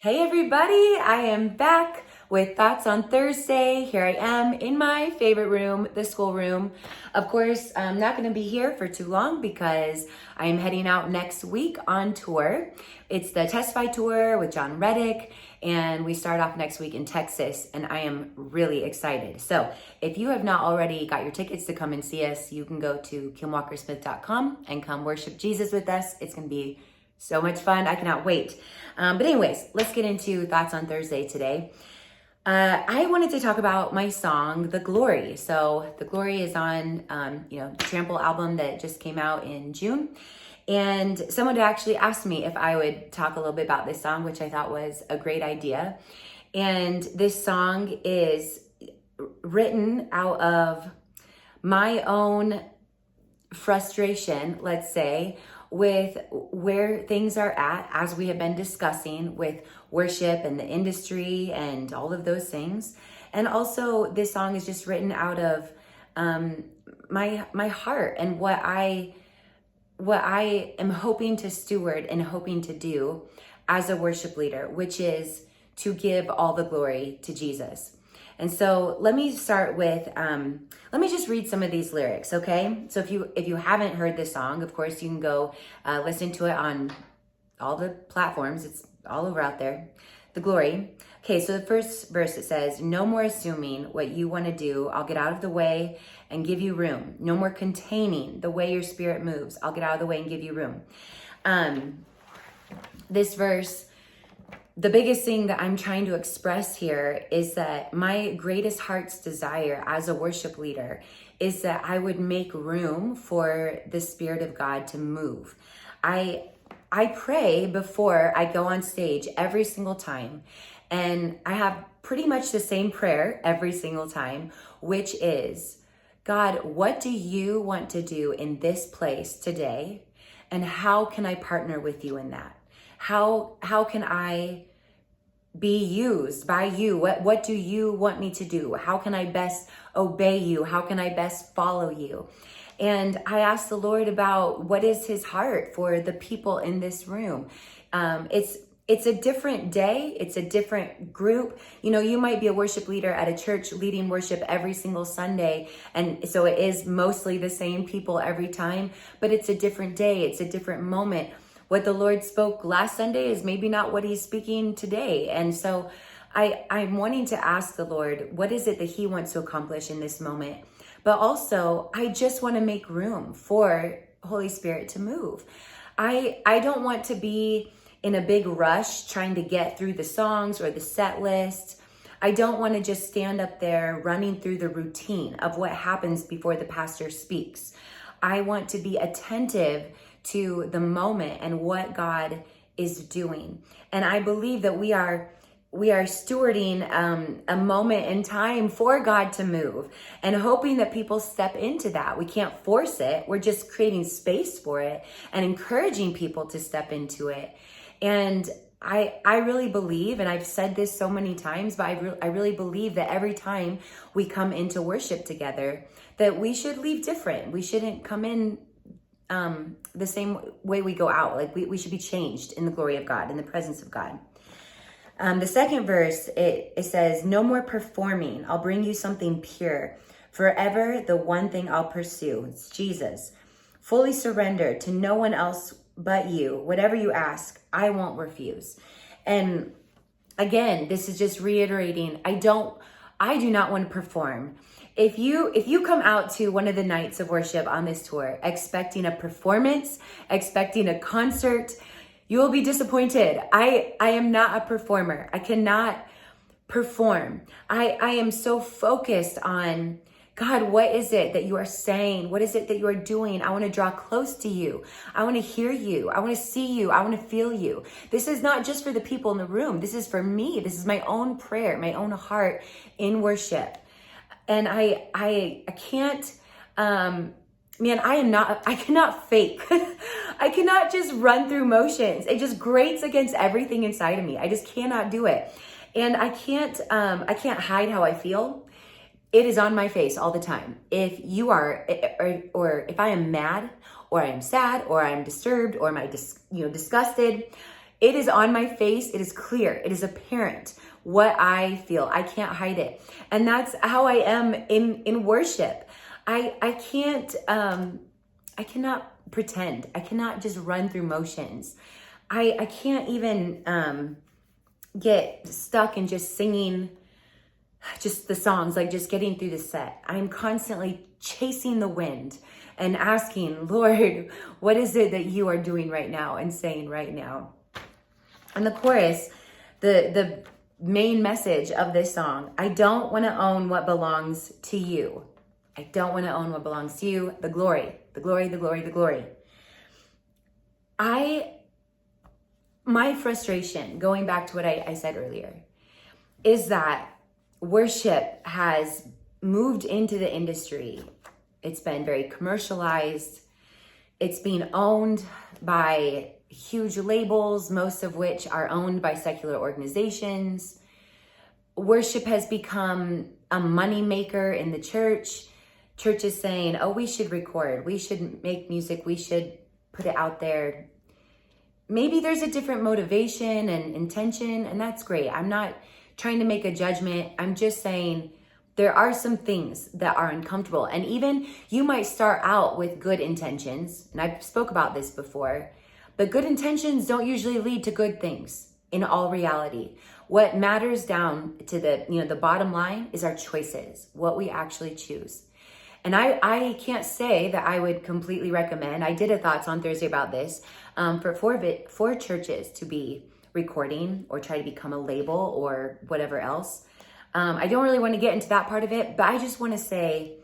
Hey everybody, I am back with Thoughts on Thursday. Here I am in my favorite room, the school room. Of course, I'm not going to be here for too long because I am heading out next week on tour. It's the Testify Tour with John Reddick, and we start off next week in Texas, and I am really excited. So if you have not already got your tickets to come and see us, you can go to kimwalkersmith.com and come worship Jesus with us. It's going to be so much fun. I cannot wait. But anyways, let's get into Thoughts on Thursday today. I wanted to talk about my song, The Glory. So The Glory is on, the Trample album that just came out in June. And someone actually asked me if I would talk a little bit about this song, which I thought was a great idea. And this song is written out of my own frustration, let's say, with where things are at, as we have been discussing with worship and the industry and all of those things. And also this song is just written out of my heart and what I am hoping to steward and hoping to do as a worship leader, which is to give all the glory to Jesus. And so let me start with, let me just read some of these lyrics, okay? So if you haven't heard this song, of course, you can go listen to it on all the platforms. It's all over out there. The Glory. Okay, so the first verse, it says, "No more assuming what you want to do. I'll get out of the way and give you room. No more containing the way your spirit moves. I'll get out of the way and give you room." This verse, the biggest thing that I'm trying to express here is that my greatest heart's desire as a worship leader is that I would make room for the Spirit of God to move. I pray before I go on stage every single time, and I have pretty much the same prayer every single time, which is, God, what do you want to do in this place today? And how can I partner with you in that? How can I be used by you? What do you want me to do? How can I best obey you? How can I best follow you? And I asked the Lord about what is his heart for the people in this room. It's a different day. It's a different group. You know, you might be a worship leader at a church leading worship every single Sunday. And so it is mostly the same people every time, but it's a different day. It's a different moment. What the Lord spoke last Sunday is maybe not what he's speaking today. And so I'm wanting to ask the Lord, what is it that he wants to accomplish in this moment? But also, I just want to make room for Holy Spirit to move. I don't want to be in a big rush trying to get through the songs or the set list. I don't want to just stand up there running through the routine of what happens before the pastor speaks. I want to be attentive to the moment and what God is doing. And I believe that we are stewarding a moment in time for God to move and hoping that people step into that. We can't force it. We're just creating space for it and encouraging people to step into it. And I really believe, and I've said this so many times, but I really believe that every time we come into worship together, that we should leave different. We shouldn't come in the same way we go out. Like we should be changed in the glory of God, in the presence of God. The second verse, it says, "No more performing. I'll bring you something pure. Forever, the one thing I'll pursue." It's Jesus. "Fully surrender to no one else but you. Whatever you ask, I won't refuse." And again, this is just reiterating, I do not want to perform. If you come out to one of the nights of worship on this tour expecting a performance, expecting a concert, you will be disappointed. I am not a performer. I cannot perform. I am so focused on, God, what is it that you are saying? What is it that you are doing? I want to draw close to you. I want to hear you. I want to see you. I want to feel you. This is not just for the people in the room. This is for me. This is my own prayer, my own heart in worship. And I can't, I cannot fake. I cannot just run through motions. It just grates against everything inside of me. I just cannot do it. And I can't hide how I feel. It is on my face all the time. If you are, or if I am mad, or I am sad, or I am disturbed, or am I disgusted, It is on my face. It is clear. It is apparent what I feel. I can't hide it. And that's how I am in worship. I cannot pretend. I cannot just run through motions. I can't even get stuck in just singing just the songs, like just getting through the set. I'm constantly chasing the wind and asking, Lord, what is it that you are doing right now and saying right now? And the chorus, the main message of this song, I don't want to own what belongs to you. I don't want to own what belongs to you. The glory, the glory, the glory, the glory. My frustration, going back to what I said earlier, is that worship has moved into the industry. It's been very commercialized. It's being owned by huge labels, most of which are owned by secular organizations. Worship has become a moneymaker in the church. Church is saying, oh, we should record, we should make music, we should put it out there. Maybe there's a different motivation and intention, and that's great. I'm not trying to make a judgment. I'm just saying there are some things that are uncomfortable. And even you might start out with good intentions, and I spoke about this before, but good intentions don't usually lead to good things in all reality. What matters down to the bottom line is our choices, what we actually choose. And I can't say that I would completely recommend, I did a Thoughts on Thursday about this, for churches to be recording or try to become a label or whatever else. I don't really want to get into that part of it, but I just want to say,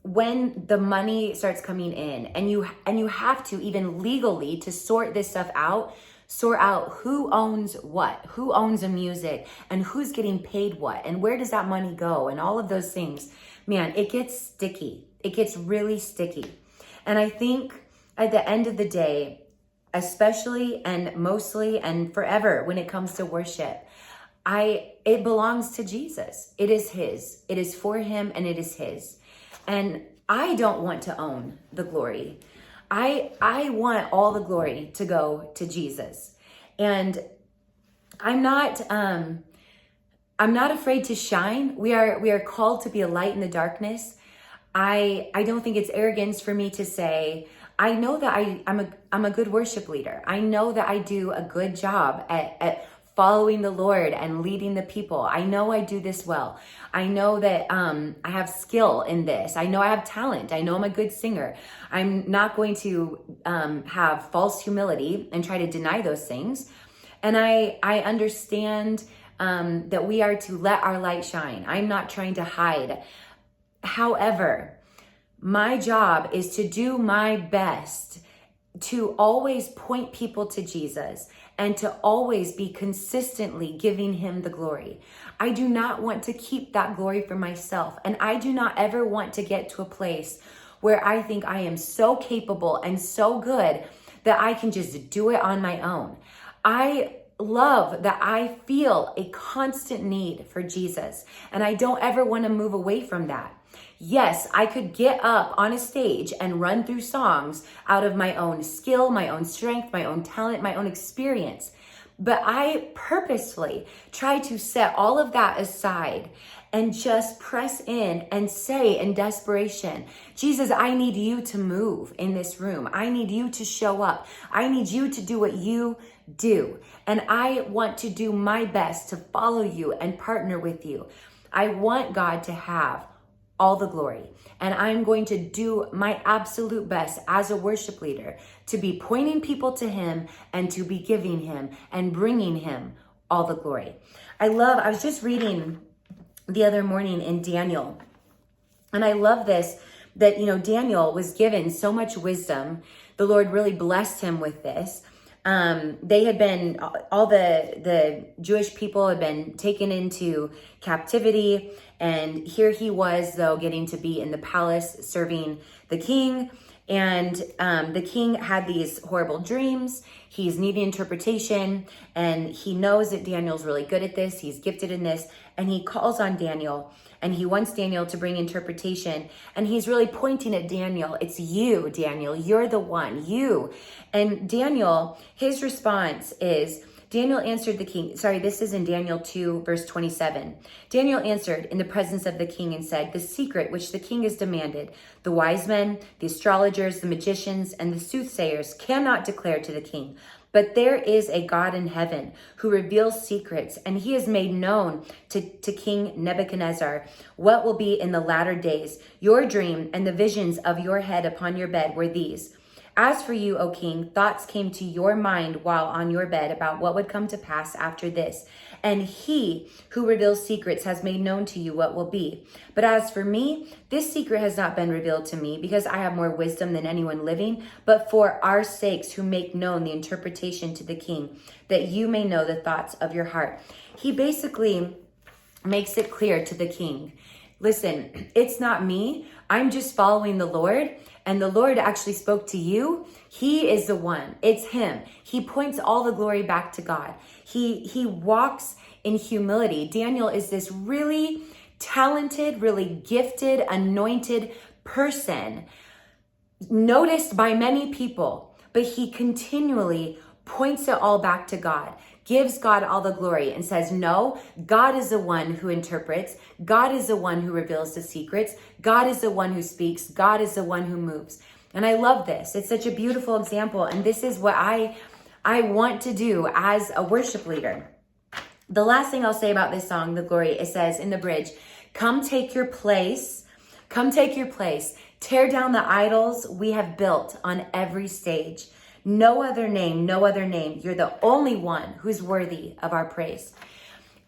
when the money starts coming in and you have to, even legally, to sort this stuff out, sort out who owns what, who owns the music, and who's getting paid what, and where does that money go, and all of those things, man, it gets sticky. It gets really sticky. And I think at the end of the day, especially and mostly and forever when it comes to worship, it belongs to Jesus. It is his. It is for him and it is his. And I don't want to own the glory. I want all the glory to go to Jesus. And I'm not afraid to shine. We are called to be a light in the darkness. I don't think it's arrogance for me to say, I know that I'm a good worship leader. I know that I do a good job at following the Lord and leading the people. I know I do this well. I know that I have skill in this. I know I have talent. I know I'm a good singer. I'm not going to have false humility and try to deny those things. And I understand that we are to let our light shine. I'm not trying to hide. However, my job is to do my best to always point people to Jesus and to always be consistently giving him the glory. I do not want to keep that glory for myself. And I do not ever want to get to a place where I think I am so capable and so good that I can just do it on my own. I love that I feel a constant need for Jesus, and I don't ever want to move away from that. Yes, I could get up on a stage and run through songs out of my own skill, my own strength, my own talent, my own experience. But I purposefully try to set all of that aside and just press in and say in desperation, Jesus, I need you to move in this room. I need you to show up. I need you to do what you do. And I want to do my best to follow you and partner with you. I want God to have all the glory. And I'm going to do my absolute best as a worship leader to be pointing people to him and to be giving him and bringing him all the glory. I was just reading the other morning in Daniel, and I love this, that, Daniel was given so much wisdom. The Lord really blessed him with this. They had been, all the Jewish people had been taken into captivity. And here he was, though, getting to be in the palace serving the king. And the king had these horrible dreams. He's needing interpretation, and he knows that Daniel's really good at this. He's gifted in this, and he calls on Daniel, and he wants Daniel to bring interpretation. And he's really pointing at Daniel. It's you, Daniel. You're the one, you. And Daniel, his response is, Daniel answered the king. Sorry, this is in Daniel 2, verse 27. Daniel answered in the presence of the king and said, the secret which the king has demanded, the wise men, the astrologers, the magicians, and the soothsayers cannot declare to the king. But there is a God in heaven who reveals secrets, and he has made known to King Nebuchadnezzar what will be in the latter days. Your dream and the visions of your head upon your bed were these. As for you, O king, thoughts came to your mind while on your bed about what would come to pass after this. And he who reveals secrets has made known to you what will be. But as for me, this secret has not been revealed to me because I have more wisdom than anyone living, but for our sakes who make known the interpretation to the king, that you may know the thoughts of your heart. He basically makes it clear to the king, listen, it's not me. I'm just following the Lord. And the Lord actually spoke to you. He is the one. It's him. He points all the glory back to God. He walks in humility. Daniel is this really talented, really gifted, anointed person, noticed by many people, but he continually points it all back to God, gives God all the glory, and says, no, God is the one who interprets. God is the one who reveals the secrets. God is the one who speaks. God is the one who moves. And I love this. It's such a beautiful example. And this is what I want to do as a worship leader. The last thing I'll say about this song, The Glory, it says in the bridge, come take your place. Come take your place. Tear down the idols we have built on every stage. No other name, no other name. You're the only one who's worthy of our praise.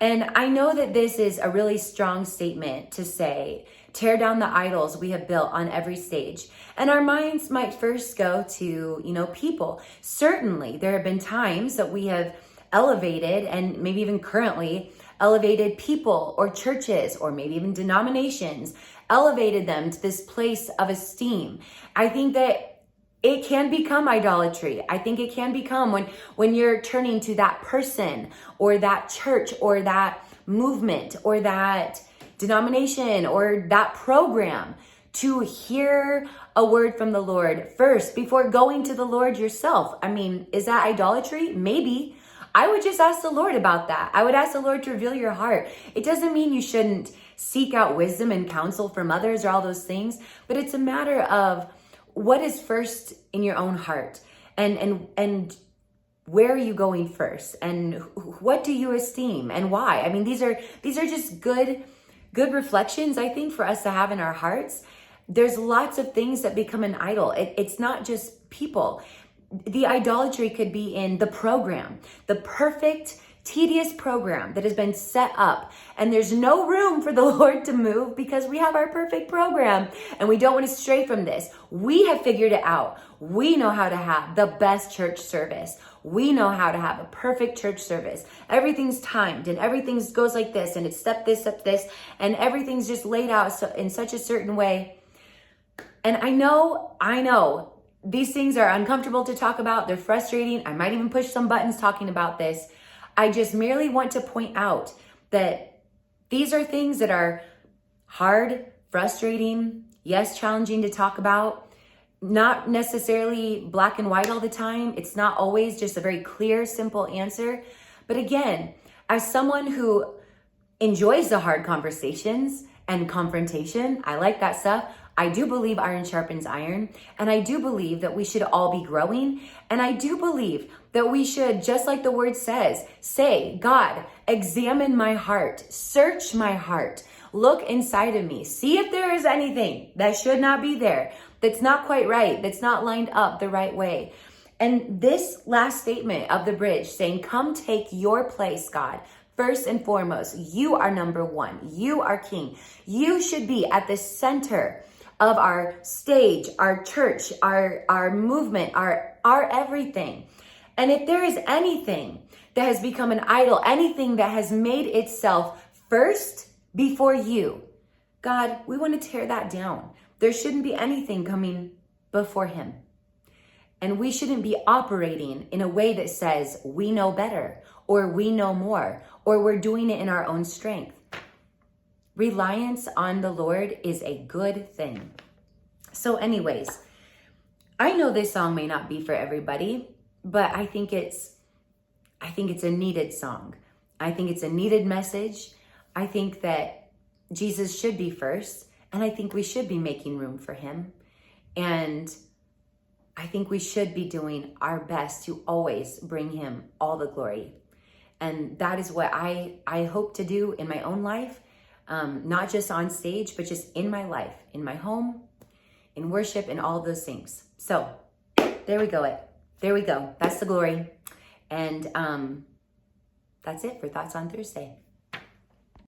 And I know that this is a really strong statement to say, tear down the idols we have built on every stage. And our minds might first go to, people. Certainly, there have been times that we have elevated, and maybe even currently elevated people or churches or maybe even denominations, elevated them to this place of esteem. I think that it can become idolatry. I think it can become when you're turning to that person or that church or that movement or that denomination or that program to hear a word from the Lord first before going to the Lord yourself. I mean, is that idolatry? Maybe. I would just ask the Lord about that. I would ask the Lord to reveal your heart. It doesn't mean you shouldn't seek out wisdom and counsel from others or all those things, but it's a matter of what is first in your own heart, and where are you going first, and what do you esteem and why? I mean, these are just good reflections, I think, for us to have in our hearts. There's lots of things that become an idol. It's not just people. The idolatry could be in the program, the perfect, tedious program that has been set up, and there's no room for the Lord to move because we have our perfect program and we don't want to stray from this. We have figured it out. We know how to have the best church service. We know how to have a perfect church service. Everything's timed and everything goes like this, and it's step this, and everything's just laid out in such a certain way. And I know these things are uncomfortable to talk about. They're frustrating. I might even push some buttons talking about this. I just merely want to point out that these are things that are hard, frustrating, yes, challenging to talk about, not necessarily black and white all the time. It's not always just a very clear, simple answer. But again, as someone who enjoys the hard conversations and confrontation, I like that stuff. I do believe iron sharpens iron, and I do believe that we should all be growing, and I do believe that we should, just like the word says, say, God, examine my heart, search my heart, look inside of me, see if there is anything that should not be there, that's not quite right, that's not lined up the right way. And this last statement of the bridge saying, come take your place, God. First and foremost, you are number one. You are king. You should be at the center of our stage, our church, our movement, our everything. And if there is anything that has become an idol, anything that has made itself first before you, God, we want to tear that down. There shouldn't be anything coming before him. And we shouldn't be operating in a way that says we know better, or we know more, or we're doing it in our own strength. Reliance on the Lord is a good thing. So anyways, I know this song may not be for everybody, but I think it's a needed song. I think it's a needed message. I think that Jesus should be first, and I think we should be making room for him. And I think we should be doing our best to always bring him all the glory. And that is what I hope to do in my own life, not just on stage, but just in my life, in my home, in worship, and all those things. So there we go. There we go. That's the glory. And that's it for Thoughts on Thursday.